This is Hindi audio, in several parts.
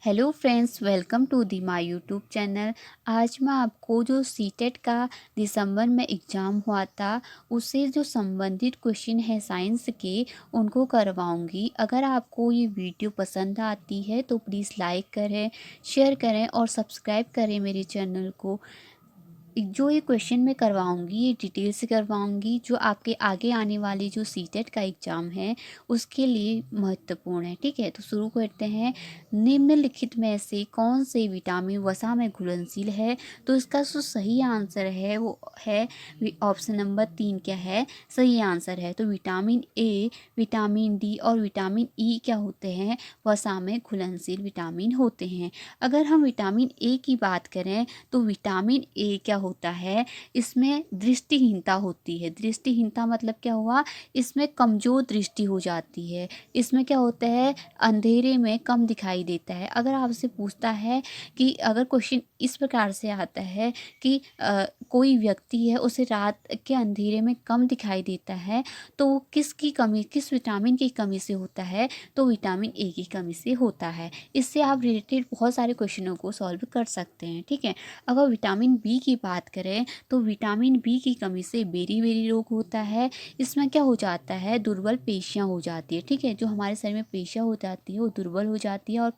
Hello friends, welcome to the my YouTube channel. आज मैं आपको जो सीटेट का दिसंबर में एग्ज़ाम हुआ था उससे जो संबंधित क्वेश्चन है साइंस के उनको करवाऊंगी। अगर आपको ये वीडियो पसंद आती है तो प्लीज़ लाइक करें, शेयर करें और सब्सक्राइब करें मेरे चैनल को। जो ये क्वेश्चन मैं करवाऊंगी ये डिटेल से करवाऊंगी, जो आपके आगे आने वाली जो सीटेट का एग्ज़ाम है उसके लिए महत्वपूर्ण है। ठीक है, तो शुरू करते हैं। निम्नलिखित में से कौन से विटामिन वसा में घुलनशील है? तो इसका जो सही आंसर है वो है ऑप्शन नंबर 3 क्या है सही आंसर है। तो विटामिन ए, विटामिन डी और विटामिन ई क्या होते हैं? वसा में घुलनशील विटामिन होते हैं। अगर हम विटामिन ए की बात करें तो विटामिन ए क्या होता है, इसमें दृष्टिहीनता होती है। दृष्टिहीनता मतलब क्या हुआ, इसमें कमज़ोर दृष्टि हो जाती है। इसमें क्या होता है, अंधेरे में कम दिखाई देता है। अगर आपसे पूछता है कि अगर क्वेश्चन इस प्रकार से आता है कि कोई व्यक्ति है उसे रात के अंधेरे में कम दिखाई देता है तो वो किसकी कमी, किस विटामिन की कमी से होता है? तो विटामिन ए की कमी से होता है। इससे आप रिलेटेड बहुत सारे क्वेश्चनों को सॉल्व कर सकते हैं। ठीक है, अगर विटामिन बी की बात करें तो विटामिन बी की कमी से बेरी बेरी रोग होता है। इसमें क्या हो जाता है, दुर्बल पेशियां हो जाती है। ठीक है, जो हमारे शरीर में पेशियां हो जाती है वो दुर्बल हो जाती है और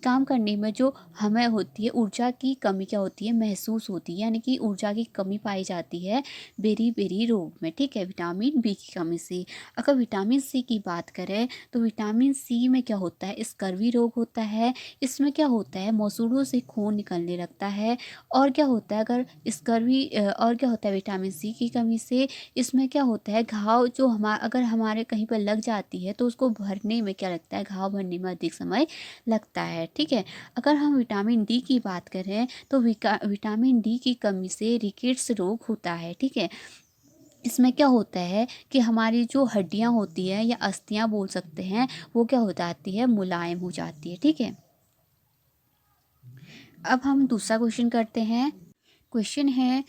काम करने में जो हमें होती है ऊर्जा की कमी क्या होती है, महसूस होती है, यानी कि ऊर्जा की कमी पाई जाती है बेरी बेरी रोग में। ठीक है, विटामिन बी की कमी से। अगर विटामिन सी की बात करें तो विटामिन सी में क्या होता है, स्कर्वी रोग होता है। इसमें क्या होता है, मसूड़ों से खून निकलने लगता है। और क्या होता है, अगर और क्या होता है विटामिन सी की कमी से, इसमें क्या होता है, घाव जो अगर हमारे कहीं पर लग जाती है तो उसको भरने में क्या लगता है, घाव भरने में अधिक समय लगता है। ठीक है, अगर हम विटामिन डी की बात करें तो विटामिन डी की कमी से रिकेट्स रोग होता है। ठीक है, इसमें क्या होता है कि हमारी जो हड्डियां होती है या अस्थियां बोल सकते हैं वो क्या हो जाती है, मुलायम हो जाती है। ठीक है, अब हम दूसरा क्वेश्चन करते हैं। क्वेश्चन है,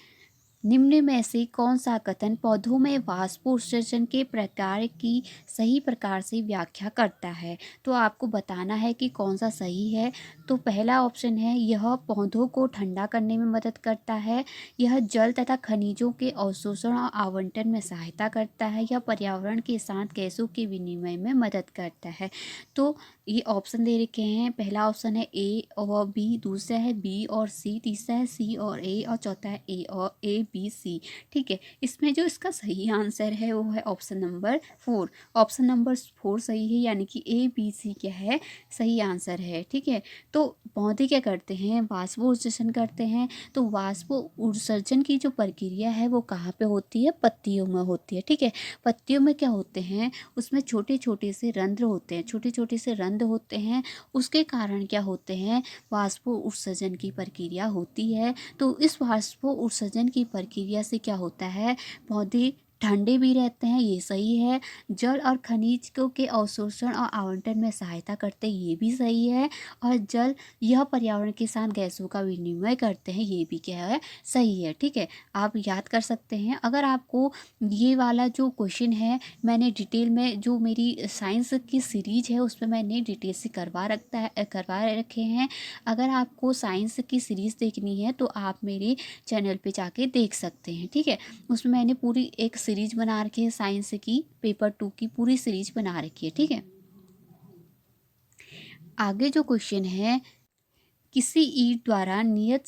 निम्न में से कौन सा कथन पौधों में वाष्पोत्सर्जन के प्रकार की सही प्रकार से व्याख्या करता है? तो आपको बताना है कि कौन सा सही है। तो पहला ऑप्शन है, यह पौधों को ठंडा करने में मदद करता है, यह जल तथा खनिजों के अवशोषण और आवंटन में सहायता करता है, यह पर्यावरण के साथ गैसों के विनिमय में मदद करता है। तो ये ऑप्शन दे रखे हैं, पहला ऑप्शन है ए और बी, दूसरा है बी और सी, तीसरा है सी और ए और चौथा है ए और ए बी सी। ठीक है, इसमें जो इसका सही आंसर है वो है ऑप्शन नंबर 4। ऑप्शन नंबर 4 सही है, यानी कि ए बी सी क्या है, सही आंसर है। ठीक है, तो पौधे क्या करते हैं, वाष्पोत्सर्जन करते हैं। तो वाष्पोत्सर्जन की जो प्रक्रिया है वो कहाँ पे होती है, पत्तियों में होती है। ठीक है, पत्तियों में क्या होते हैं, उसमें छोटे छोटे से रंध्र होते हैं, छोटे छोटे से रंध्र होते हैं। उसके कारण क्या होते हैं, वाष्पोत्सर्जन की प्रक्रिया होती है। तो इस वाष्पोत्सर्जन की प्रक्रिया से क्या होता है, पौधे ठंडे भी रहते हैं, ये सही है। जल और खनिज को के अवशोषण और आवंटन में सहायता करते हैं, ये भी सही है। और यह पर्यावरण के साथ गैसों का विनिमय करते हैं, ये भी क्या है, सही है। ठीक है, आप याद कर सकते हैं। अगर आपको ये वाला जो क्वेश्चन है, मैंने डिटेल में जो मेरी साइंस की सीरीज है उसमें मैंने डिटेल से करवा रखे हैं। अगर आपको साइंस की सीरीज़ देखनी है तो आप मेरे चैनल पे जाके देख सकते हैं। ठीक है, उसमें मैंने पूरी एक सीरीज बना रखी है, साइंस की पेपर 2 की पूरी सीरीज बना रखी है। ठीक है, आगे जो क्वेश्चन है, किसी ईंट द्वारा नियत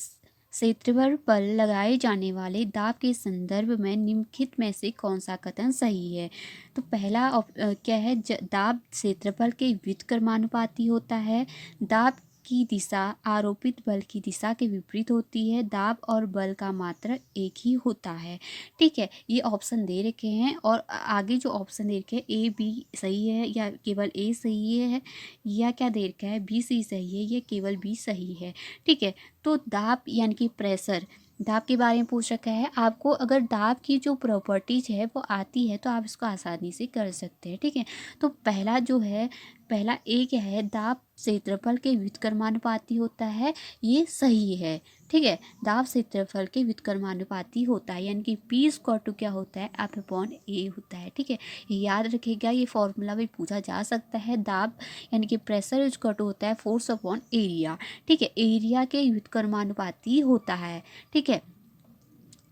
क्षेत्रफल पर लगाए जाने वाले दाब के संदर्भ में निम्नलिखित में से कौन सा कथन सही है? तो पहला क्या है, दाब क्षेत्रफल के व्युत्क्रमानुपाती होता है। दाब की दिशा आरोपित बल की दिशा के विपरीत होती है। दाब और बल का मात्रक एक ही होता है। ठीक है, ये ऑप्शन दे रखे हैं और आगे जो ऑप्शन दे रखे हैं, ए बी सही है या केवल ए सही है, या क्या दे रखा है, बी सी सही है, ये केवल बी सही है। ठीक है, तो दाब यानी कि प्रेशर, दाब के बारे में पूछ रखा है आपको। अगर दाब की जो प्रॉपर्टीज है वो आती है तो आप इसको आसानी से कर सकते हैं। ठीक है, तो पहला जो है पहला ए क्या है, दाब क्षेत्रफल के व्युत्क्रमानुपाती होता है, ये सही है। ठीक है, दाब क्षेत्रफल के व्युत्क्रमानुपाती होता है, यानी कि पी स्क्वायर टू क्या होता है, एफ अपॉन ए होता है। ठीक है, ये याद रखिएगा, ये फॉर्मूला भी पूछा जा सकता है। दाब यानी कि प्रेशर इक्वल टू होता है फोर्स अपॉन एरिया। ठीक है, एरिया के व्युत्क्रमानुपाती होता है। ठीक है,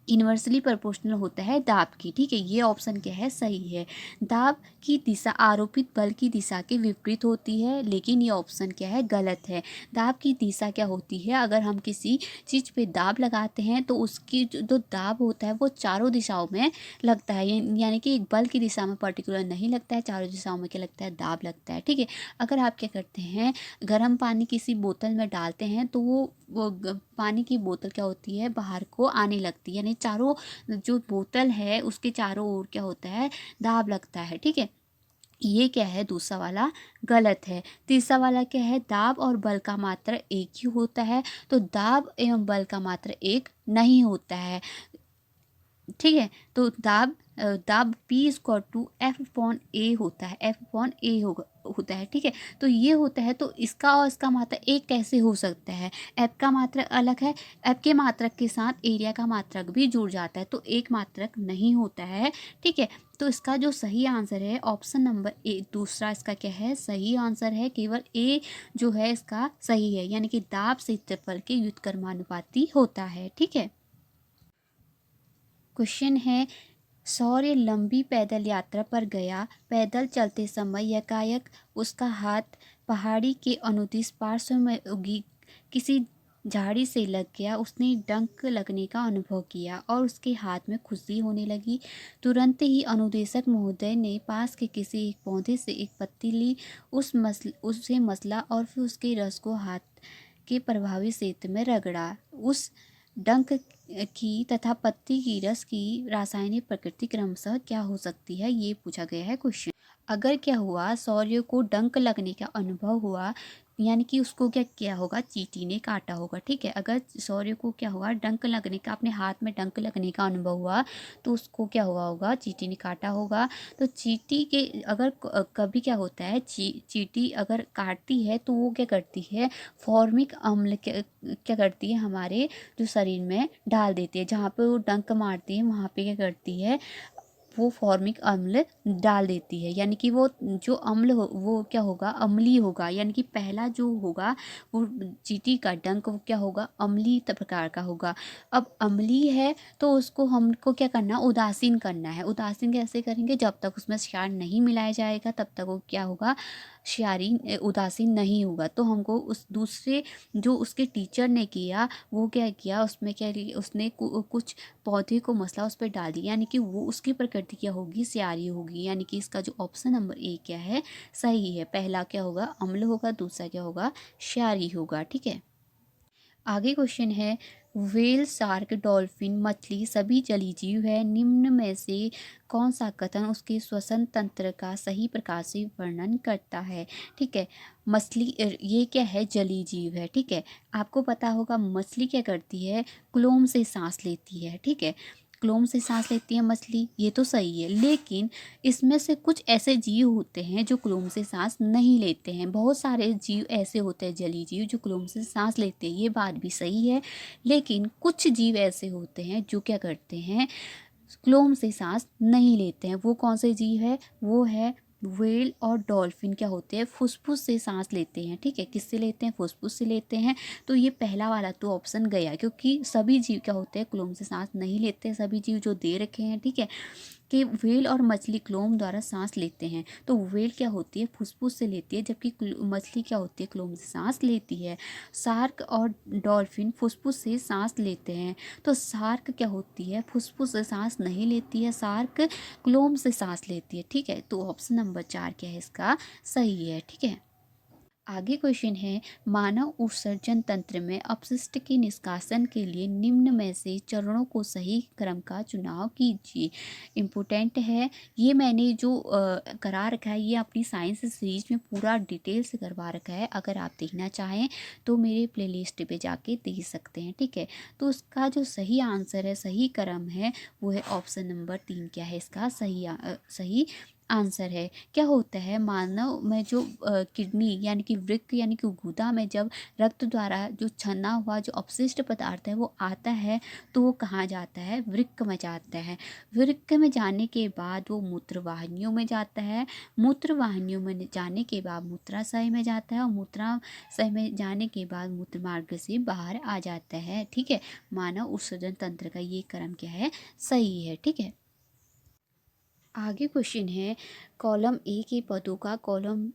इन्वर्सली प्रोपोर्शनल होता है दाब की। ठीक है, ये ऑप्शन क्या है, सही है। दाब की दिशा आरोपित बल की दिशा के विपरीत होती है, लेकिन ये ऑप्शन क्या है, गलत है। दाब की दिशा क्या होती है, अगर हम किसी चीज़ पे दाब लगाते हैं तो उसकी जो दाब होता है वो चारों दिशाओं में लगता है, यानी कि एक बल की दिशा में पर्टिकुलर नहीं लगता है, चारों दिशाओं में क्या लगता है, दाब लगता है। ठीक है, अगर आप क्या करते हैं, गर्म पानी किसी बोतल में डालते हैं तो वो पानी की बोतल क्या होती है, बाहर को आने लगती है, यानी चारों जो बोतल है उसके चारों ओर क्या होता है, दाब लगता है। ठीक है, ये क्या है, दूसरा वाला गलत है। तीसरा वाला क्या है, दाब और बल का मात्रा एक ही होता है, तो दाब एवं बल का मात्रा एक नहीं होता है। ठीक है, तो दाब P equal to F upon A होता है, एफ अपॉन ए होता है। ठीक है, तो ये होता है, तो इसका और इसका मात्रक एक कैसे हो सकता है, एफ का मात्रक अलग है, एफ के मात्रक के साथ एरिया का मात्रक भी जुड़ जाता है, तो एक मात्रक नहीं होता है। ठीक है, तो इसका जो सही आंसर है ऑप्शन नंबर ए, दूसरा इसका क्या है, सही आंसर है। केवल ए जो है इसका सही है, यानी कि दाब क्षेत्रफल के व्युत्क्रमानुपाती होता है। ठीक है, क्वेश्चन है, सौर्य लंबी पैदल यात्रा पर गया। पैदल चलते समय एकाएक उसका हाथ पहाड़ी के अनुदिश पार्श्व में उगी किसी झाड़ी से लग गया। उसने डंक लगने का अनुभव किया और उसके हाथ में खुजली होने लगी। तुरंत ही अनुदेशक महोदय ने पास के किसी एक पौधे से एक पत्ती ली, उसे मसला और फिर उसके रस को हाथ के प्रभावी क्षेत्र में रगड़ा। उस डंक की तथा पत्ती की रस की रासायनिक प्रकृति क्रमशः क्या हो सकती है, ये पूछा गया है क्वेश्चन। अगर क्या हुआ, सौर्य को डंक लगने का अनुभव हुआ, यानी कि उसको क्या किया होगा, चींटी ने काटा होगा। ठीक है, अगर सौर्य को क्या हुआ, डंक लगने का, अपने हाथ में डंक लगने का अनुभव हुआ, तो उसको क्या हुआ होगा, चींटी ने काटा होगा। तो चींटी के अगर कभी क्या होता है, चींटी अगर काटती है तो वो क्या करती है, फॉर्मिक अम्ल क्या करती है, हमारे जो शरीर में डाल देती है। जहाँ पे वो डंक मारती है वहाँ पे क्या करती है, वो फॉर्मिक अम्ल डाल देती है, यानी कि वो जो अम्ल वो क्या होगा, अम्लीय होगा। यानी कि पहला जो होगा वो चींटी का डंक वो क्या होगा, अम्लीय प्रकार का होगा। अब अम्लीय है तो उसको हमको क्या करना, उदासीन करना है। उदासीन कैसे करेंगे, जब तक उसमें क्षार नहीं मिलाया जाएगा तब तक वो क्या होगा, क्षारीय उदासीन नहीं होगा। तो हमको उस दूसरे जो उसके टीचर ने किया, वो क्या किया, उसमें क्या उसने कुछ पौधे को मसला उस पर डाल दिया, यानी कि वो उसकी प्रकृति क्या होगी, क्षारीय होगी। यानी कि इसका जो ऑप्शन नंबर ए क्या है, सही है। पहला क्या होगा, अम्ल होगा, दूसरा क्या होगा, क्षारीय होगा। ठीक है, आगे क्वेश्चन है, व्हेल, शार्क, डॉल्फिन, मछली सभी जलीय जीव है। निम्न में से कौन सा कथन उसके श्वसन तंत्र का सही प्रकार से वर्णन करता है। ठीक है, मछली ये क्या है, जलीय जीव है। ठीक है, आपको पता होगा मछली क्या करती है, क्लोम से सांस लेती है। ठीक है, क्लोम से सांस लेती है मछली, ये तो सही है। लेकिन इसमें से कुछ ऐसे जीव होते हैं जो क्लोम से सांस नहीं लेते हैं। बहुत सारे जीव ऐसे होते हैं, जलीय जीव, जो क्लोम से सांस लेते हैं, ये बात भी सही है। लेकिन कुछ जीव ऐसे होते हैं जो क्या करते हैं, क्लोम से सांस नहीं लेते हैं। वो कौन से जीव है, वो है व्हेल और डॉल्फिन। क्या होते हैं, फुसफुस से सांस लेते हैं। ठीक है, किससे लेते हैं, फुसफुस से लेते हैं। तो ये पहला वाला तो ऑप्शन गया, क्योंकि सभी जीव क्या होते हैं, क्लोम से सांस नहीं लेते। सभी जीव जो दे रखे हैं, ठीक है, कि व्हेल और मछली क्लोम द्वारा सांस लेते हैं। तो व्हेल क्या होती है, फुसफुस से लेती है, जबकि मछली क्या होती है, क्लोम से सांस लेती है। शार्क और डॉल्फिन फुसफुस से सांस लेते हैं। तो शार्क क्या होती है, फुसफुस से सांस नहीं लेती है, शार्क क्लोम से सांस लेती है। ठीक है, तो ऑप्शन नंबर 4 क्या है, इसका सही है। ठीक है, आगे क्वेश्चन है, मानव उत्सर्जन तंत्र में अपशिष्ट के निष्कासन के लिए निम्न में से चरणों को सही क्रम का चुनाव कीजिए। इम्पोर्टेंट है, ये मैंने जो करा रखा है, ये अपनी साइंस सीरीज में पूरा डिटेल से करवा रखा है। अगर आप देखना चाहें तो मेरे प्लेलिस्ट पे जाके देख सकते हैं। ठीक है, तो उसका जो सही आंसर है, सही क्रम है, वो है ऑप्शन नंबर 3 क्या है, इसका सही आंसर है। क्या होता है, मानव में जो किडनी यानी कि वृक्क यानी कि गुदा में जब रक्त द्वारा जो छना हुआ जो अपशिष्ट पदार्थ है वो आता है, तो वो कहाँ जाता है, वृक्क में जाता है। वृक्क में जाने के बाद वो मूत्रवाहिनियों में जाता है। मूत्रवाहिनियों में जाने के बाद मूत्राशय में जाता है, और मूत्राशय में जाने के बाद मूत्र मार्ग से बाहर आ जाता है। ठीक है, मानव उत्सर्जन तंत्र का ये क्रम क्या है, सही है। ठीक है, आगे क्वेश्चन है, कॉलम ए के पदों का कॉलम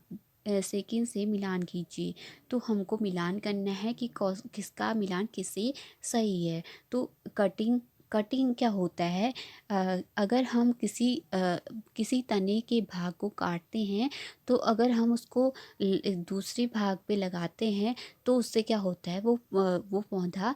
सेकंड से मिलान कीजिए। तो हमको मिलान करना है कि किसका मिलान किससे सही है। तो कटिंग कटिंग क्या होता है, अगर हम किसी तने के भाग को काटते हैं, तो अगर हम उसको दूसरे भाग पे लगाते हैं, तो उससे क्या होता है, वो पौधा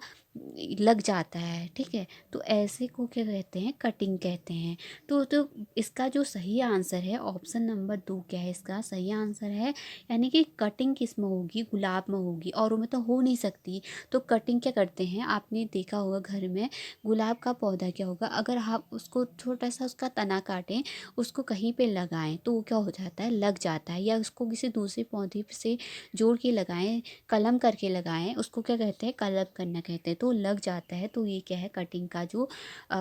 लग जाता है। ठीक है, तो ऐसे को क्या कहते हैं, कटिंग कहते हैं। तो इसका जो सही आंसर है ऑप्शन नंबर 2 क्या है, इसका सही आंसर है। यानी कि कटिंग किस में होगी, गुलाब में होगी, और में तो हो नहीं सकती। तो कटिंग क्या करते हैं, आपने देखा होगा घर में गुलाब का पौधा क्या होगा, अगर आप उसको छोटा सा उसका तना काटें, उसको कहीं पे लगाएं, तो वो क्या हो जाता है, लग जाता है। या उसको किसी दूसरे पौधे से जोड़ के लगाएं, कलम करके लगाएं, उसको क्या कहते हैं, कलम करना कहते हैं, तो लग जाता है। तो ये क्या है, कटिंग का जो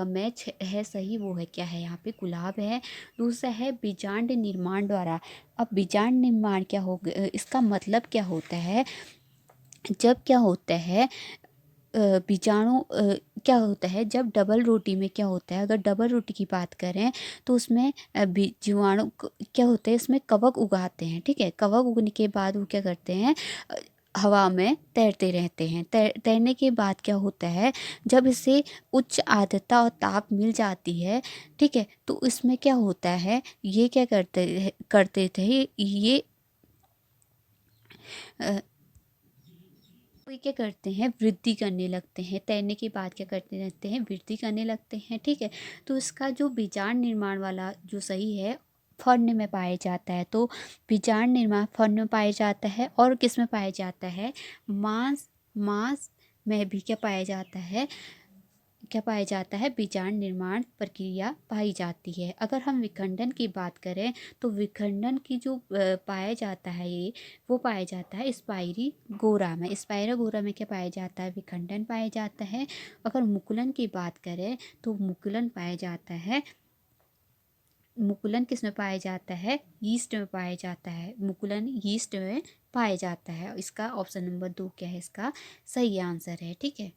मैच है सही, वो है क्या है, यहाँ पे गुलाब है। दूसरा है बीजांड निर्माण द्वारा। अब बीजांड निर्माण क्या हो, इसका मतलब क्या होता है, जब क्या होता है, बीजाणु क्या होता है, जब डबल रोटी में क्या होता है, अगर डबल रोटी की बात करें, तो उसमें जीवाणु क्या होते हैं, इसमें कवक उगाते हैं। ठीक है, कवक उगने के बाद वो क्या करते हैं, हवा में तैरते रहते हैं। तैरने के बाद क्या होता है, जब इसे उच्च आर्द्रता और ताप मिल जाती है, ठीक है, तो इसमें क्या होता है, ये क्या करते थे ये अ, कोई क्या करते हैं, वृद्धि करने लगते हैं। तैरने के बाद क्या करते रहते हैं, वृद्धि करने लगते हैं। ठीक है, तो इसका जो बीजांड निर्माण वाला जो सही है, फर्न में पाया जाता है। तो बीजांड निर्माण फर्न में पाया जाता है, और किस में पाया जाता है, मांस मांस में भी क्या पाया जाता है, क्या पाया जाता है, बीजांड निर्माण प्रक्रिया पाई जाती है। अगर हम विखंडन की बात करें, तो विखंडन की जो पाया जाता है, ये वो पाया जाता है स्पाइरी गोरा में। स्पाइरा गोरा में क्या पाया जाता है, विखंडन पाया जाता है। अगर मुकुलन की बात करें, तो मुकुलन पाया जाता है, मुकुलन किस में पाया जाता है, यीस्ट में पाया जाता है। मुकुलन यीस्ट में पाया जाता है। इसका ऑप्शन नंबर 2 क्या है, इसका सही आंसर है। ठीक है,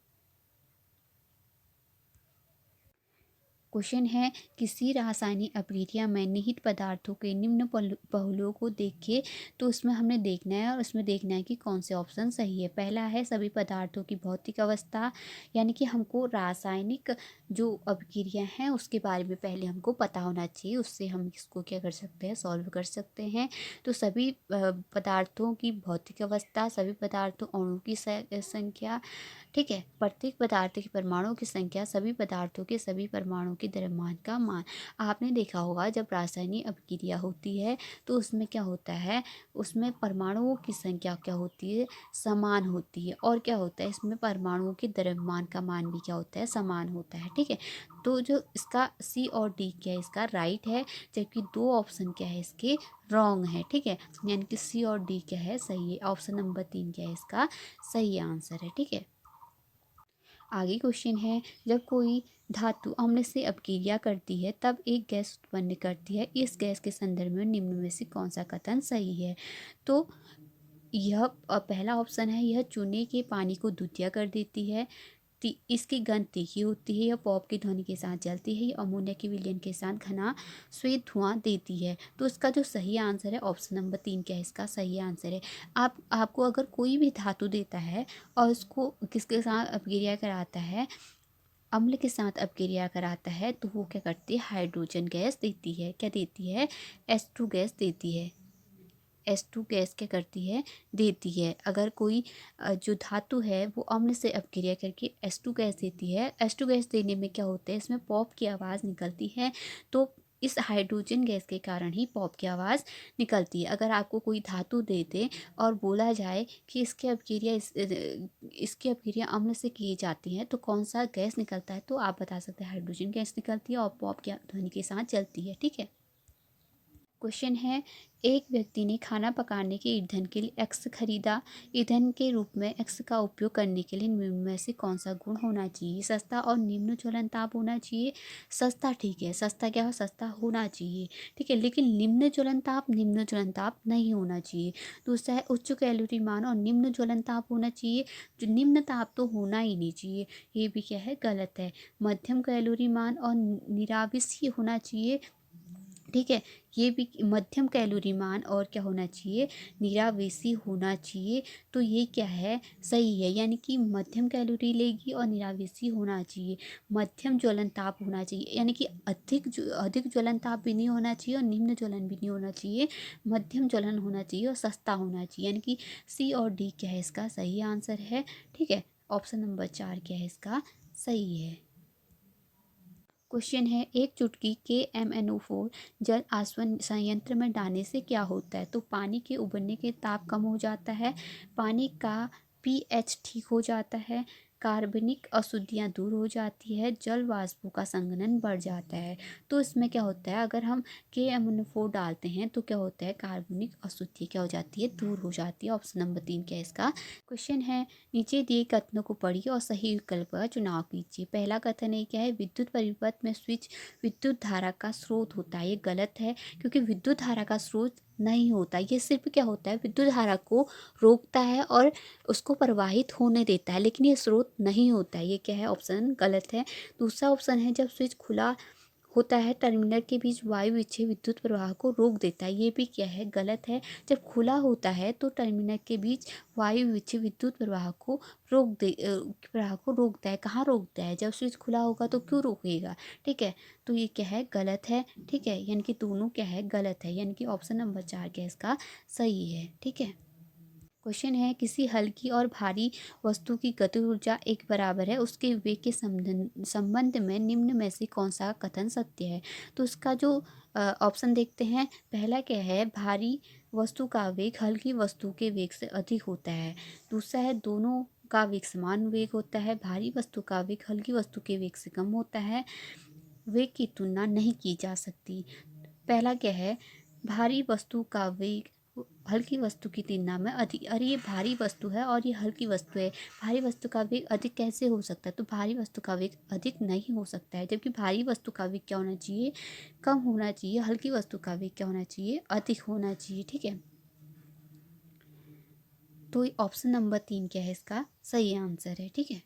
क्वेश्चन है, किसी रासायनिक अभिक्रिया में निहित पदार्थों के निम्न पहलुओं को देखिए। तो उसमें हमने देखना है, और उसमें देखना है कि कौन से ऑप्शन सही है। पहला है सभी पदार्थों की भौतिक अवस्था, यानी कि हमको रासायनिक जो अभिक्रिया हैं उसके बारे में पहले हमको पता होना चाहिए, उससे हम इसको क्या कर सकते हैं, सॉल्व कर सकते हैं। तो सभी पदार्थों की भौतिक अवस्था, सभी पदार्थों अणु की संख्या, ठीक है, प्रत्येक पदार्थ के परमाणुओं की संख्या, सभी पदार्थों के सभी परमाणुओं के द्रव्यमान का मान। आपने देखा होगा जब रासायनिक अभिक्रिया होती है, तो उसमें क्या होता है, उसमें परमाणुओं की संख्या क्या होती है, समान होती है। और क्या होता है, इसमें परमाणुओं के द्रव्यमान का मान भी क्या होता है, समान होता है। ठीक है, तो जो इसका सी और डी क्या है, इसका राइट है, जबकि 2 ऑप्शन क्या है, इसके रॉन्ग है। ठीक है, यानी कि सी और डी क्या है, सही है। ऑप्शन नंबर 3 क्या है, इसका सही आंसर है। ठीक है, आगे क्वेश्चन है, जब कोई धातु अम्ल से अपक्रिया करती है, तब एक गैस उत्पन्न करती है। इस गैस के संदर्भ में निम्न में से कौन सा कथन सही है। तो यह पहला ऑप्शन है, यह चूने के पानी को दूधिया कर देती है। इसकी गंध तीखी होती है, यह पॉप की ध्वनि के साथ जलती है, यह अमोनिया के विलयन के साथ घना श्वेत धुआं देती है। तो इसका जो सही आंसर है ऑप्शन नंबर 3 क्या है, इसका सही आंसर है। आपको अगर कोई भी धातु देता है, और उसको किसके साथ अपक्रिया कराता है, अम्ल के साथ अपक्रिया कराता है, तो वो क्या करती है, हाइड्रोजन गैस देती है। क्या देती है, H2 गैस देती है। H2 गैस क्या करती है, देती है। अगर कोई जो धातु है वो अम्ल से अपक्रिया करके H2 गैस देती है, H2 गैस देने में क्या होता है, इसमें पॉप की आवाज़ निकलती है। तो इस हाइड्रोजन गैस के कारण ही पॉप की आवाज़ निकलती है। अगर आपको कोई धातु दे दे और बोला जाए कि इसकी अपक्रिया अम्ल से की जाती है, तो कौन सा गैस निकलता है, तो आप बता सकते हैं हाइड्रोजन गैस निकलती है, और पॉप की ध्वनि के साथ चलती है। ठीक है, क्वेश्चन है, एक व्यक्ति ने खाना पकाने के ईंधन के लिए एक्स खरीदा। ईंधन के रूप में एक्स का उपयोग करने के लिए निम्न में से कौन सा गुण होना चाहिए? सस्ता और निम्न ज्वलन ताप होना चाहिए। सस्ता ठीक है, सस्ता क्या हो, सस्ता होना चाहिए, ठीक है, लेकिन निम्न ज्वलन ताप नहीं होना चाहिए। दूसरा है उच्च कैलोरी मान और निम्न ज्वलन ताप होना चाहिए। जो निम्न ताप तो होना ही नहीं चाहिए, ये भी क्या है, गलत है। मध्यम कैलोरी मान और निराविषीय होना चाहिए, ठीक है, ये भी मध्यम कैलोरी मान और क्या होना चाहिए, निरावेशी होना चाहिए। तो ये क्या है, सही है, यानी कि मध्यम कैलोरी लेगी और निरावेशी होना चाहिए। मध्यम ज्वलन ताप होना चाहिए, यानी कि अधिक ज्वलन ताप भी नहीं होना चाहिए और निम्न ज्वलन भी नहीं होना चाहिए, मध्यम ज्वलन होना चाहिए और सस्ता होना चाहिए, यानी कि सी और डी क्या है इसका सही आंसर है, ठीक है। ऑप्शन नंबर 4 क्या है इसका सही है। क्वेश्चन है, एक चुटकी KMnO4 जल आसवन संयंत्र में डालने से क्या होता है? तो पानी के उबलने के ताप कम हो जाता है, पानी का pH ठीक हो जाता है, कार्बनिक अशुद्धियाँ दूर हो जाती है, जल वाष्पों का संघनन बढ़ जाता है। तो इसमें क्या होता है, अगर हम KMnO4 डालते हैं तो क्या होता है, कार्बनिक अशुद्धि क्या हो जाती है, दूर हो जाती है। ऑप्शन नंबर 3 क्या है इसका क्वेश्चन है, नीचे दिए कथनों को पढ़िए और सही विकल्प का चुनाव कीजिए। पहला कथन है क्या है, विद्युत परिपथ में स्विच विद्युत धारा का स्रोत होता है। ये गलत है, क्योंकि विद्युत धारा का स्रोत नहीं होता, ये सिर्फ क्या होता है, विद्युत धारा को रोकता है और उसको प्रवाहित होने देता है, लेकिन ये स्रोत नहीं होता है। ये क्या है, ऑप्शन गलत है। दूसरा ऑप्शन है, जब स्विच खुला होता है टर्मिनल के बीच वायु विच्छेद विद्युत प्रवाह को रोक देता है। ये भी क्या है, गलत है। जब खुला होता है तो टर्मिनल के बीच वायु विच्छेद विद्युत प्रवाह को रोकता है। कहाँ रोकता है, जब स्विच खुला होगा तो क्यों रोकेगा, ठीक है। तो ये क्या है, गलत है, ठीक है, यानी कि दोनों क्या है, गलत है, यानी कि ऑप्शन नंबर 4 क्या है इसका सही है, ठीक है। क्वेश्चन है, किसी हल्की और भारी वस्तु की गति ऊर्जा एक बराबर है, उसके वेग के संबंध में निम्न में से कौन सा कथन सत्य है? तो इसका जो ऑप्शन देखते हैं, पहला क्या है, भारी वस्तु का वेग हल्की वस्तु के वेग से अधिक होता है। दूसरा है, दोनों का वेग समान वेग होता है। भारी वस्तु का वेग हल्की वस्तु के वेग से कम होता है। वेग की तुलना नहीं की जा सकती। पहला क्या है, भारी वस्तु का वेग हल्की वस्तु की तुलना में अधिक, अरे ये भारी वस्तु है और ये हल्की वस्तु है, भारी वस्तु का वेग अधिक कैसे हो सकता है? तो भारी वस्तु का वेग अधिक नहीं हो सकता है, जबकि भारी वस्तु का वेग क्या होना चाहिए, कम होना चाहिए। हल्की वस्तु का वेग क्या होना चाहिए, अधिक होना चाहिए, ठीक है। तो ऑप्शन नंबर 3 क्या है इसका सही आंसर है, ठीक है।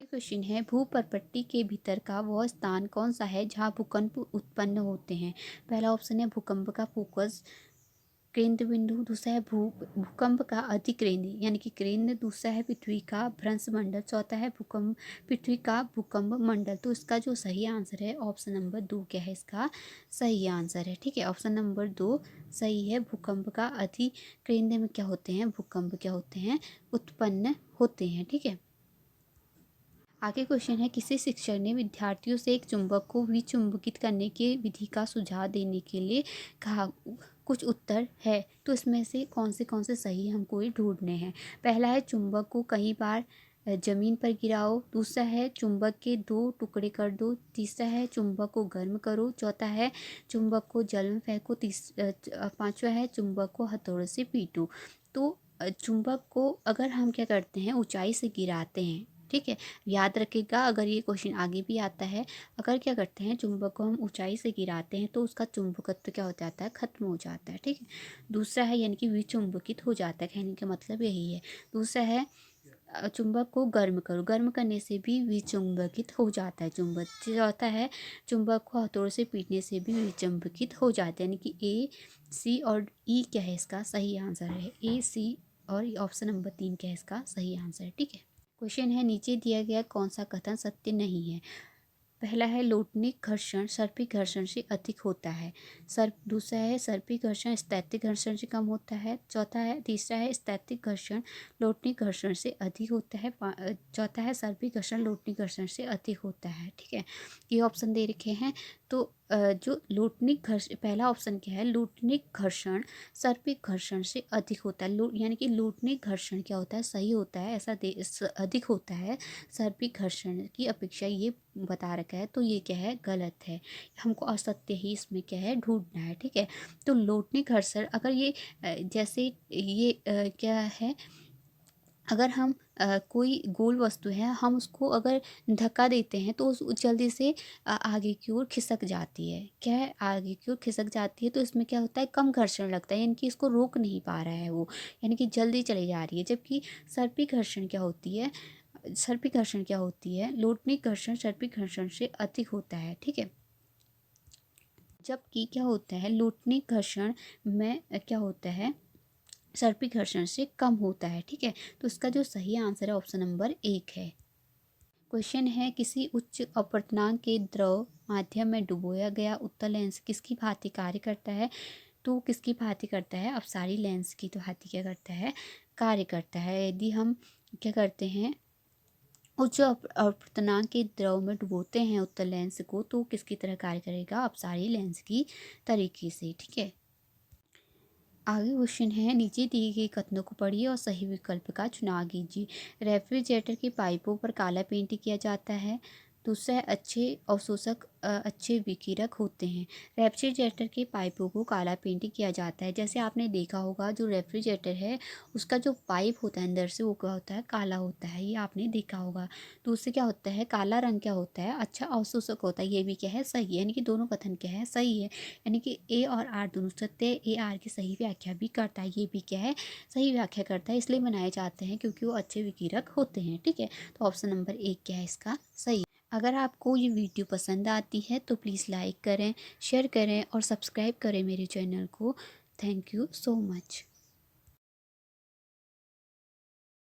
क्वेश्चन है, भूपर्पट्टी के भीतर का वह स्थान कौन सा है जहाँ भूकंप उत्पन्न होते हैं? पहला ऑप्शन है भूकंप का फोकस केंद्र बिंदु, दूसरा है भूकंप का अधिकेंद्र यानी कि केंद्र, दूसरा है पृथ्वी का भ्रंश मंडल, चौथा है भूकंप पृथ्वी का भूकंप मंडल। तो इसका जो सही आंसर है ऑप्शन नंबर 2 क्या है इसका सही आंसर है, ठीक है। ऑप्शन नंबर 2 सही है। भूकंप का अधिकेंद्र में क्या होते हैं, भूकंप क्या होते हैं, उत्पन्न होते हैं, ठीक है। आगे क्वेश्चन है, किसी शिक्षक ने विद्यार्थियों से एक चुंबक को विचुंबकित करने की विधि का सुझाव देने के लिए कहा। कुछ उत्तर है, तो इसमें से कौन से सही हमको ये ढूंढने हैं। पहला है, चुंबक को कई बार जमीन पर गिराओ। दूसरा है, चुंबक के 2 टुकड़े कर दो। तीसरा है, चुंबक को गर्म करो। चौथा है, चुंबक को जल में फेंको। पांचवा है, चुंबक को हथौड़े से पीटो। तो चुंबक को अगर हम क्या करते हैं, ऊंचाई से गिराते हैं, ठीक है, याद रखिएगा, अगर ये क्वेश्चन आगे भी आता है, अगर क्या करते हैं, चुंबक को हम ऊंचाई से गिराते हैं तो उसका चुंबकत्व क्या हो जाता है, खत्म हो जाता है, ठीक है। दूसरा है, यानी कि विचुंबकित हो जाता है, कहने का मतलब यही है। दूसरा है, चुंबक को गर्म करो, गर्म करने से भी विचुंबकित हो जाता है चुंबक। चौथा है, चुंबक को हथौड़े से पीटने से भी विचुंबकित हो जाता है, यानी कि ए, सी और ई क्या है इसका सही आंसर है, ए, सी और ऑप्शन नंबर 3 क्या है इसका सही आंसर है, ठीक है। क्वेश्चन है, नीचे दिया गया कौन सा कथन सत्य नहीं है? पहला है, लोटनिक घर्षण सर्पिक घर्षण से अधिक होता है। दूसरा है, सर्पिक घर्षण स्थैतिक घर्षण से कम होता है। चौथा है, तीसरा है, स्थैतिक घर्षण लोटनिक घर्षण से अधिक होता है। चौथा है, सर्पिक घर्षण लोटनिक घर्षण से अधिक होता है, ठीक है। ये ऑप्शन दे रखे हैं। तो जो लोटनिक घर्षण, पहला ऑप्शन क्या है, लोटनिक घर्षण सर्पिक घर्षण से अधिक होता है। यानी कि लोटनिक घर्षण क्या होता है, सही होता है, ऐसा अधिक होता है सर्पिक घर्षण की अपेक्षा, ये बता रखा है। तो ये क्या है, गलत है। हमको असत्य ही इसमें क्या है, ढूंढना है। ठीक है, तो लोटनिक घर्षण अगर ये जैसे ये क्या है, अगर हम कोई गोल वस्तु है, हम उसको अगर धक्का देते हैं तो उस जल्दी से आगे की ओर खिसक जाती है। क्या है, आगे की ओर खिसक जाती है। तो इसमें क्या होता है, कम घर्षण लगता है, यानी कि इसको रोक नहीं पा रहा है वो, यानी कि जल्दी चली जा रही है। जबकि सर्पिक घर्षण क्या होती है, सर्पिक घर्षण क्या होती है, लोटनिक घर्षण सर्पिक घर्षण से अधिक होता है। ठीक है, जबकि क्या होता है, लोटनिक घर्षण में क्या होता है, सर्पिक घर्षण से कम होता है। ठीक है, तो इसका जो सही आंसर है ऑप्शन नंबर 1 है। क्वेश्चन है, किसी उच्च अपवर्तनांक के द्रव माध्यम में डुबोया गया उत्तल लेंस किसकी भांति कार्य करता है। तो किसकी भांति करता है, अपसारी लेंस की तो भांति क्या करता है, कार्य करता है। यदि हम क्या करते हैं, उच्च अपवर्तनांक के द्रव में डुबोते हैं उत्तल लेंस को, तो किसकी तरह कार्य करेगा, अपसारी लेंस की तरीके से। ठीक है, आगे क्वेश्चन है, नीचे दिए गए कथनों को पढ़िए और सही विकल्प का चुनाव कीजिए। रेफ्रिजरेटर की पाइपों पर काला पेंट किया जाता है। दूसरा है, अच्छे अवशोषक अच्छे विकिरक होते हैं। रेफ्रिजरेटर के पाइपों को काला पेंट किया जाता है। जैसे आपने देखा होगा, जो रेफ्रिजरेटर है उसका जो पाइप होता है अंदर से, वो क्या होता है, काला होता है, ये आपने देखा होगा। तो उससे क्या होता है, काला रंग क्या होता है, अच्छा अवशोषक होता है। ये भी क्या है, सही है, यानी कि दोनों कथन क्या है, सही है। यानी कि ए और आर दोनों सत्य है। ए आर की सही व्याख्या भी करता है, ये भी क्या है, सही व्याख्या करता है। इसलिए बनाए जाते हैं क्योंकि वो अच्छे विकिरक होते हैं। ठीक है, तो ऑप्शन नंबर 1 क्या है इसका, सही। अगर आपको ये वीडियो पसंद आती है तो प्लीज़ लाइक करें, शेयर करें और सब्सक्राइब करें मेरे चैनल को। Thank you so much.